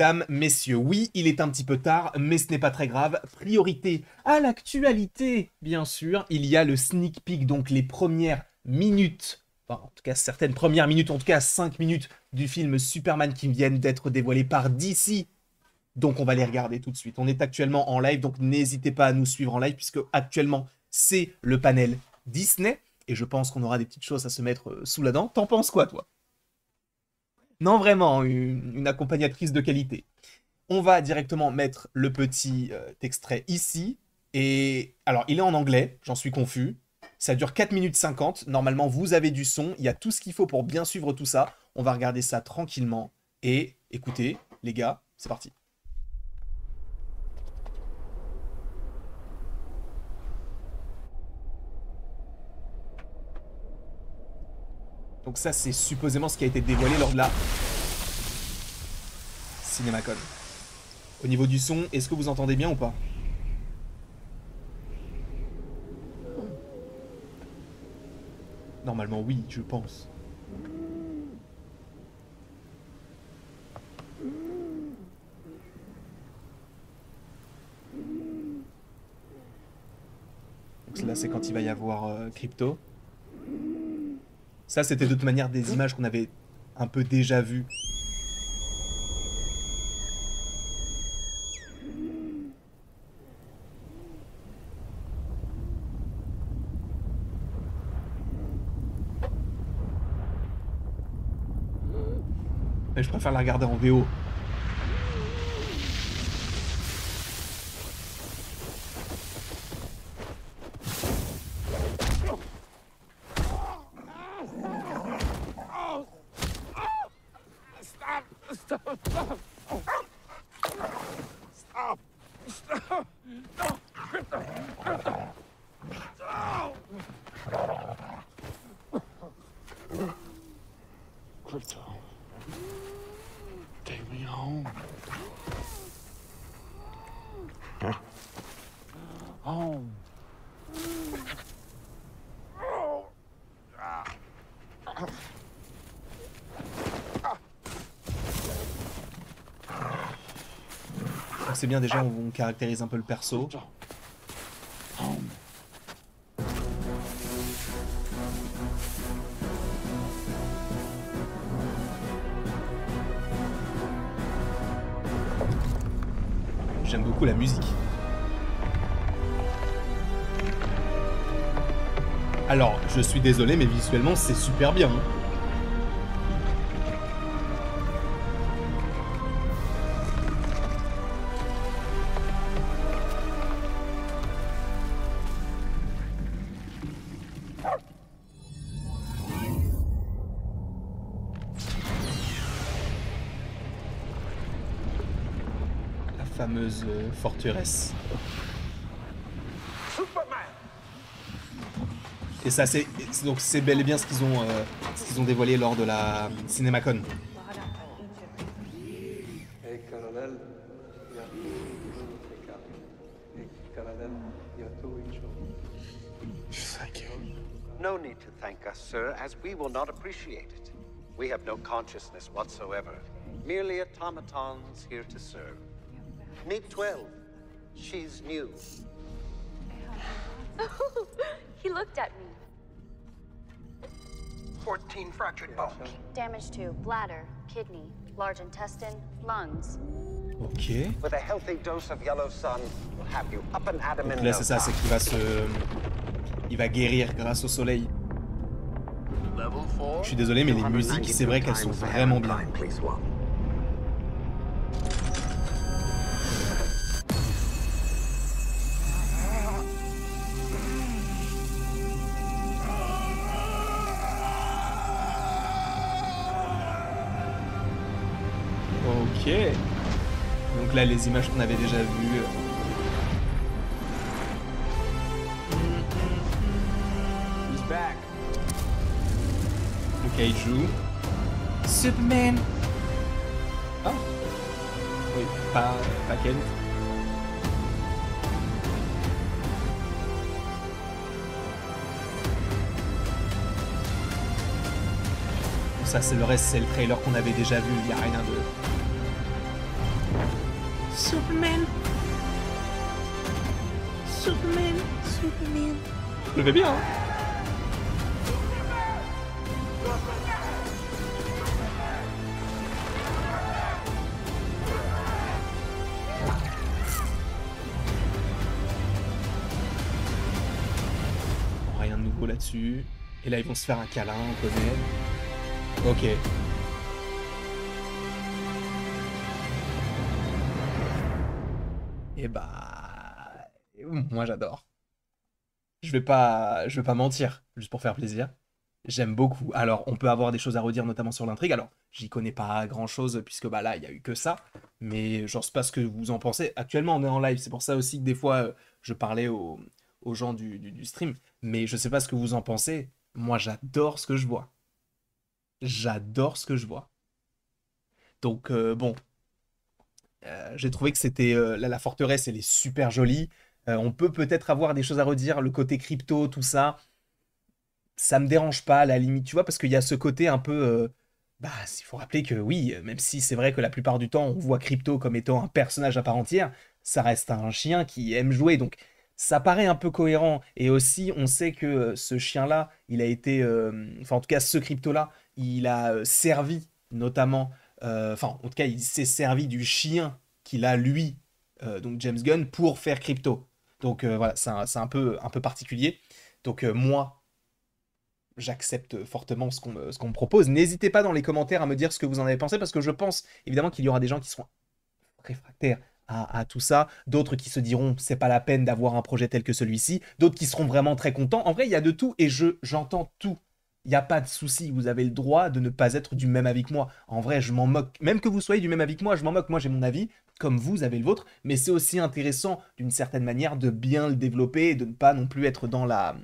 Mesdames, messieurs, oui, il est un petit peu tard, mais ce n'est pas très grave. Priorité à l'actualité, bien sûr. Il y a le sneak peek, donc les premières minutes, enfin, en tout cas certaines premières minutes, en tout cas 5 minutes du film Superman qui viennent d'être dévoilées par DC. Donc on va les regarder tout de suite. On est actuellement en live, donc n'hésitez pas à nous suivre en live, puisque actuellement c'est le panel Disney. Et je pense qu'on aura des petites choses à se mettre sous la dent. T'en penses quoi, toi? Non, vraiment, une accompagnatrice de qualité. On va directement mettre le petit extrait ici. Et alors, il est en anglais, j'en suis confus. Ça dure 4 minutes 50. Normalement, vous avez du son. Il y a tout ce qu'il faut pour bien suivre tout ça. On va regarder ça tranquillement. Et écoutez, les gars, c'est parti. Donc ça, c'est supposément ce qui a été dévoilé lors de la CinemaCon. Au niveau du son, est-ce que vous entendez bien ou pas? Normalement, oui, je pense. Donc là, c'est quand il va y avoir Crypto. Ça, c'était de toute manière des images qu'on avait un peu déjà vues. Mais je préfère la regarder en VO. Crypto, take me home. Home. C'est bien, déjà on caractérise un peu le perso. Home. J'aime beaucoup la musique. Alors, je suis désolé, mais visuellement, c'est super bien. Hein. La fameuse forteresse. Et ça, c'est donc c'est bel et bien ce qu'ils ont dévoilé lors de la CinemaCon. Hey, Colonel. Thank you. No need to thank us, sir, as we will not appreciate it. We have no consciousness whatsoever. Merely automatons here to serve. Meet 12. She's new. He looked at me. 14 fractured bones. Damage to bladder, kidney, large intestine, lungs. Ok. With a healthy dose of yellow sun, we'll have you up and at 'em Donc in là, no c'est ça, c'est time. il va guérir grâce au soleil. Je suis désolé, mais les musiques, c'est vrai qu'elles sont vraiment bien. Ok. Donc là, les images qu'on avait déjà vues. He's back. Le kaiju. Superman. Ah. Oui, pas Kent. Ça, c'est le reste, c'est le trailer qu'on avait déjà vu, il n'y a rien de... Superman. Superman. Superman. Je le fais bien, hein. Bon, rien de nouveau là-dessus. Et là, ils vont se faire un câlin, on connaît. Ok. Et bah... moi, j'adore. Je vais pas mentir, juste pour faire plaisir. J'aime beaucoup. Alors, on peut avoir des choses à redire, notamment sur l'intrigue. Alors, j'y connais pas grand-chose, puisque bah là, il y a eu que ça. Mais je sais pas ce que vous en pensez. Actuellement, on est en live, c'est pour ça aussi que des fois, je parlais aux gens du stream. Mais je sais pas ce que vous en pensez. Moi, j'adore ce que je vois. J'adore ce que je vois. Donc, bon, j'ai trouvé que c'était... la forteresse, elle est super jolie. On peut peut-être avoir des choses à redire, le côté crypto, tout ça. Ça me dérange pas à la limite, tu vois, parce qu'il y a ce côté un peu... bah, il faut rappeler que oui, même si c'est vrai que la plupart du temps, on voit Crypto comme étant un personnage à part entière, ça reste un chien qui aime jouer, donc ça paraît un peu cohérent. Et aussi, on sait que ce chien-là, il a été... enfin, en tout cas, ce Crypto-là, il a servi, notamment... enfin, en tout cas, il s'est servi du chien qu'il a, lui, donc James Gunn, pour faire Crypto. Donc voilà, c'est un peu particulier. Donc moi, j'accepte fortement ce qu'on me propose. N'hésitez pas dans les commentaires à me dire ce que vous en avez pensé, parce que je pense évidemment qu'il y aura des gens qui seront réfractaires à tout ça, d'autres qui se diront c'est pas la peine d'avoir un projet tel que celui-ci, d'autres qui seront vraiment très contents. En vrai, il y a de tout et j'entends tout. Il n'y a pas de souci, vous avez le droit de ne pas être du même avis que moi. En vrai, je m'en moque. Même que vous soyez du même avis que moi, je m'en moque. Moi, j'ai mon avis, comme vous avez le vôtre, mais c'est aussi intéressant, d'une certaine manière, de bien le développer et de ne pas non plus être dans la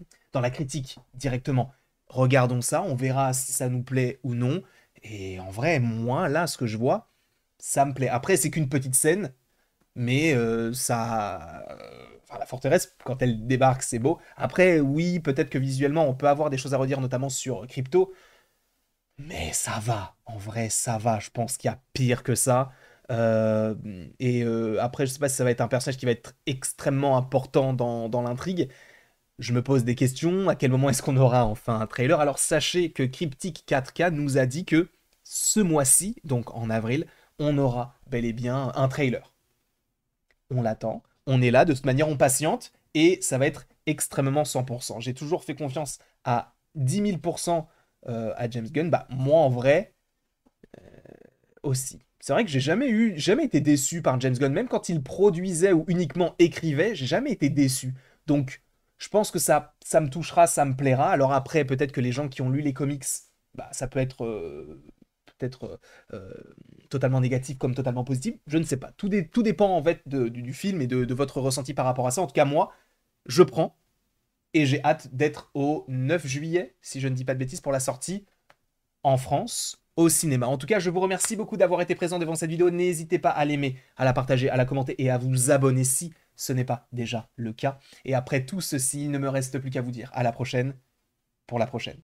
critique directement. Regardons ça, on verra si ça nous plaît ou non. Et en vrai, moi, là, ce que je vois, ça me plaît. Après, c'est qu'une petite scène, mais enfin, la forteresse, quand elle débarque, c'est beau. Après, oui, peut-être que visuellement, on peut avoir des choses à redire, notamment sur Crypto, mais ça va. En vrai, ça va. Je pense qu'il y a pire que ça. Euh, Après, je sais pas si ça va être un personnage qui va être extrêmement important dans l'intrigue. Je me pose des questions. À quel moment est-ce qu'on aura enfin un trailer? Alors, sachez que Cryptic 4K nous a dit que ce mois-ci, donc en avril, on aura bel et bien un trailer. On l'attend, on est là, de toute manière on patiente, et ça va être extrêmement 100%. J'ai toujours fait confiance à 10 000% à James Gunn, bah moi en vrai aussi. C'est vrai que j'ai jamais été déçu par James Gunn, même quand il produisait ou uniquement écrivait, j'ai jamais été déçu. Donc je pense que ça me touchera, ça me plaira. Alors après, peut-être que les gens qui ont lu les comics, bah ça peut être peut-être totalement négatif comme totalement positif, je ne sais pas. Tout dépend en fait du film et de votre ressenti par rapport à ça. En tout cas, moi, je prends et j'ai hâte d'être au 9 juillet, si je ne dis pas de bêtises, pour la sortie en France au cinéma. En tout cas, je vous remercie beaucoup d'avoir été présent devant cette vidéo. N'hésitez pas à l'aimer, à la partager, à la commenter et à vous abonner si ce n'est pas déjà le cas. Et après tout ceci, il ne me reste plus qu'à vous dire à la prochaine pour la prochaine.